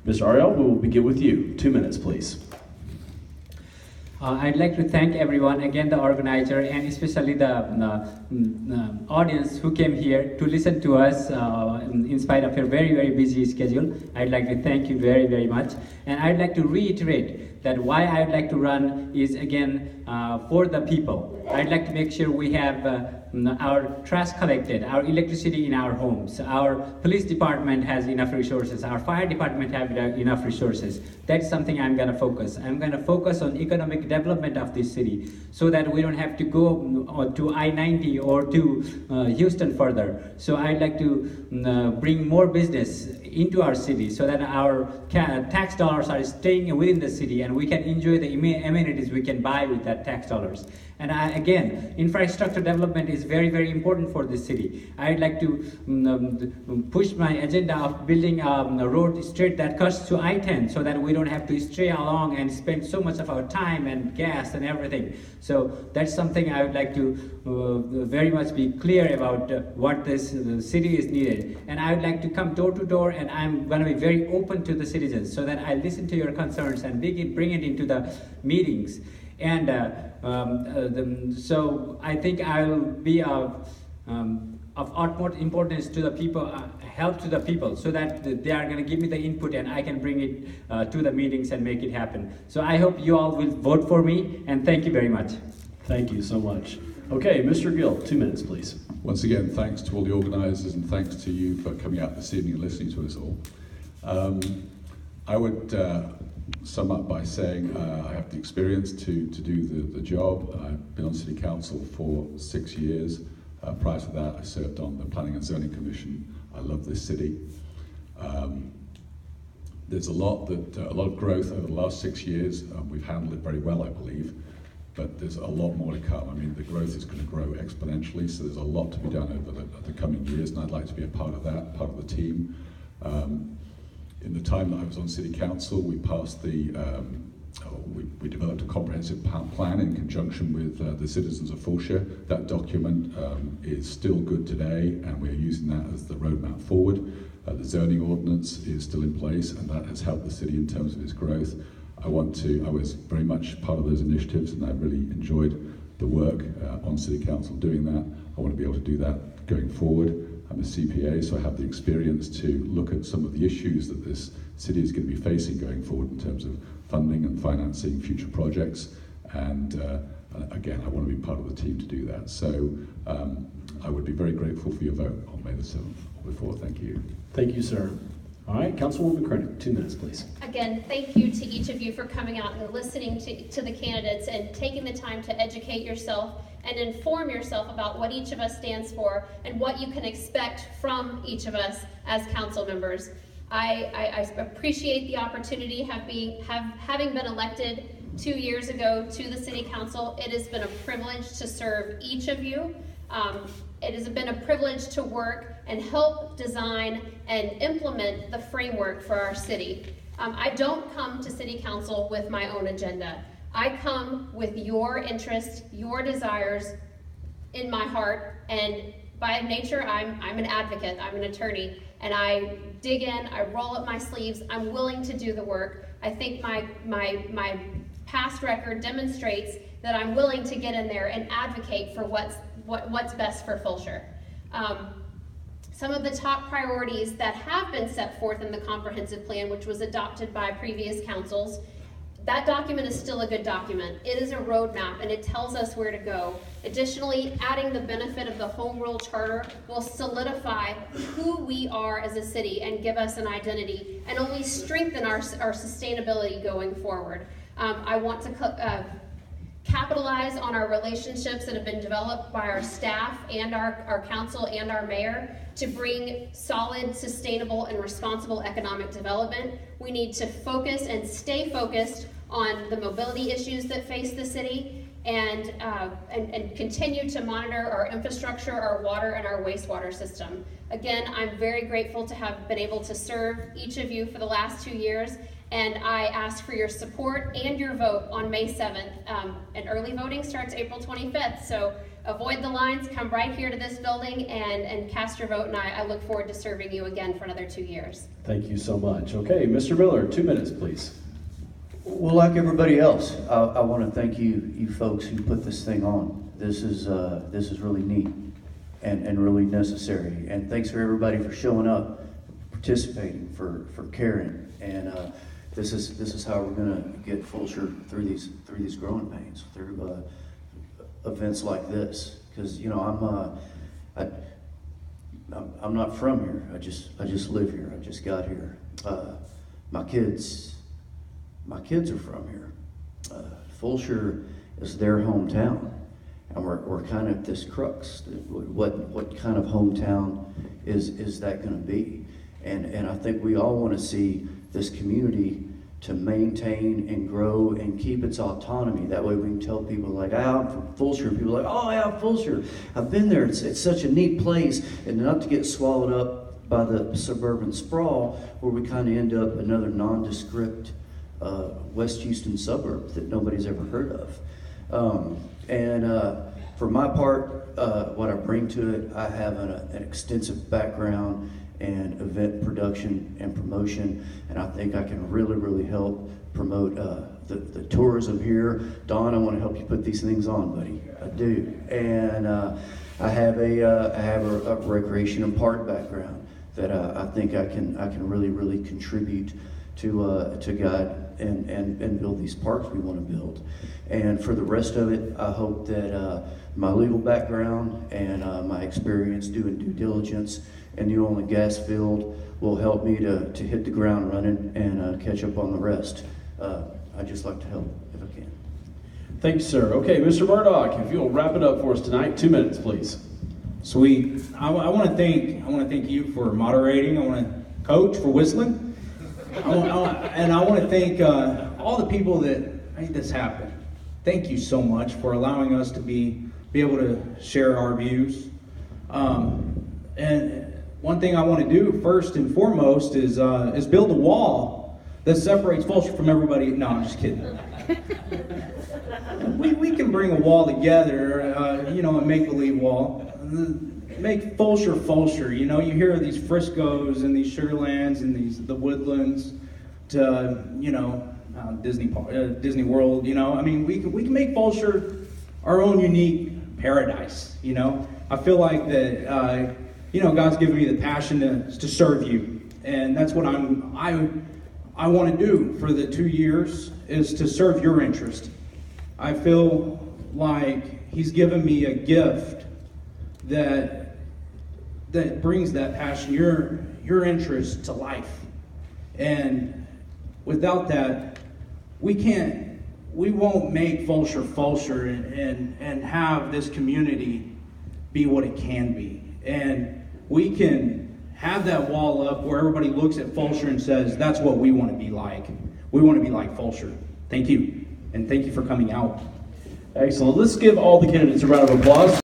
Mr. Ariel, we will begin with you. 2 minutes, please. I'd like to thank everyone, again the organizer, and especially the audience who came here to listen to us in spite of your very, very busy schedule. I'd like to thank you very, very much. And I'd like to reiterate that why I'd like to run is, again, for the people. I'd like to make sure we have our trash collected, our electricity in our homes, our police department has enough resources, our fire department have enough resources. That's something I'm going to focus. I'm going to focus on economic development of this city so that we don't have to go to I-90 or to Houston further. So I'd like to bring more business into our city so that our tax dollars are staying within the city and we can enjoy the amenities we can buy with that tax dollars. And again, infrastructure development is very, very important for this city. I'd like to push my agenda of building a road straight that cuts to I-10 so that we don't have to stray along and spend so much of our time and gas and everything. So that's something I would like to very much be clear about what this city is needed. And I would like to come door to door, and I'm going to be very open to the citizens so that I listen to your concerns and bring it into the meetings. And so I think I'll be of utmost importance to the people, help to the people, so that they are going to give me the input and I can bring it to the meetings and make it happen. So I hope you all will vote for me, and thank you very much. Thank you so much. Okay, Mr. Gill, 2 minutes, please. Once again, thanks to all the organizers and thanks to you for coming out this evening and listening to us all. I would sum up by saying I have the experience to do the job. I've been on City Council for 6 years. Prior to that, I served on the Planning and Zoning Commission. I love this city. There's a lot of growth over the last 6 years. We've handled it very well, I believe, but there's a lot more to come. I mean, the growth is going to grow exponentially, so there's a lot to be done over the coming years, and I'd like to be a part of that, part of the team. In the time that I was on City Council, we passed we developed a comprehensive plan in conjunction with the citizens of Fulshear. That document is still good today, and we're using that as the roadmap forward. The zoning ordinance is still in place, and that has helped the city in terms of its growth. I was very much part of those initiatives, and I really enjoyed the work on City Council doing that. I want to be able to do that going forward. I'm a CPA, so I have the experience to look at some of the issues that this city is going to be facing going forward in terms of funding and financing future projects. And again, I want to be part of the team to do that. So I would be very grateful for your vote on May the 7th or before. Thank you. Thank you, sir. All right, Councilwoman McCranick, 2 minutes, please. Again, thank you to each of you for coming out and listening to the candidates and taking the time to educate yourself and inform yourself about what each of us stands for and what you can expect from each of us as council members. I appreciate the opportunity having been elected 2 years ago to the City Council. It has been a privilege to serve each of you. It has been a privilege to work and help design and implement the framework for our city. I don't come to City Council with my own agenda. I come with your interests, your desires in my heart, and by nature, I'm an advocate, I'm an attorney, and I dig in, I roll up my sleeves, I'm willing to do the work. I think my past record demonstrates that I'm willing to get in there and advocate for what's best for Fulshear. Some of the top priorities that have been set forth in the comprehensive plan, which was adopted by previous councils, that document is still a good document. It is a roadmap and it tells us where to go. Additionally, adding the benefit of the Home Rule Charter will solidify who we are as a city and give us an identity and only strengthen our sustainability going forward. I want to capitalize on our relationships that have been developed by our staff and our council and our mayor to bring solid, sustainable, and responsible economic development. We need to focus and stay focused on the mobility issues that face the city and continue to monitor our infrastructure, our water, and our wastewater system. Again, I'm very grateful to have been able to serve each of you for the last 2 years, and I ask for your support and your vote on May 7th. And early voting starts April 25th, so avoid the lines, come right here to this building and cast your vote, and I look forward to serving you again for another 2 years. Thank you so much. Okay, Mr. Miller, 2 minutes, please. Well, like everybody else, I want to thank you folks who put this thing on. This is really neat and really necessary. And thanks for everybody for showing up, participating, for caring. And this is how we're going to get Fulshear through these growing pains, through events like this. Because I'm not from here. I just live here. I just got here. My kids are from here. Fulshear is their hometown, and we're kind of at this crux. What kind of hometown is that going to be? And I think we all want to see this community to maintain and grow and keep its autonomy. That way we can tell people like, I'm from Fulshear. People are like, oh yeah, Fulshear. I've been there. It's such a neat place, and not to get swallowed up by the suburban sprawl where we kind of end up another nondescript West Houston suburb that nobody's ever heard of. For my part, what I bring to it, I have an extensive background in event production and promotion, and I think I can really help promote the tourism here. Don, I want to help you put these things on, buddy. I do. And I have a recreation and park background that I think I can really contribute to guide and build these parks we want to build. And for the rest of it, I hope that my legal background and my experience doing due diligence in the oil and gas field will help me to hit the ground running and catch up on the rest. I'd just like to help if I can. Thank you, sir. Okay, Mr. Murdoch, if you'll wrap it up for us tonight, 2 minutes, please. Sweet. I want to thank you for moderating. I want to Coach for whistling. And I want to thank all the people that made this happen. Thank you so much for allowing us to be able to share our views. And one thing I want to do first and foremost is build a wall that separates Fulshear from everybody. No, I'm just kidding. We can bring a wall together, a make-believe wall. Make Fulshear. You hear of these Friscos and these Sugarlands and the Woodlands to Disney World. We can make Fulshear our own unique paradise. I feel like that. God's given me the passion to serve you, and that's what I want to do for the 2 years is to serve your interest. I feel like He's given me a gift that brings that passion, your interest to life. And without that, we won't make Fulshear and have this community be what it can be. And we can have that wall up where everybody looks at Fulshear and says, that's what we want to be like. We want to be like Fulshear. Thank you. And thank you for coming out. Excellent. Let's give all the candidates a round of applause.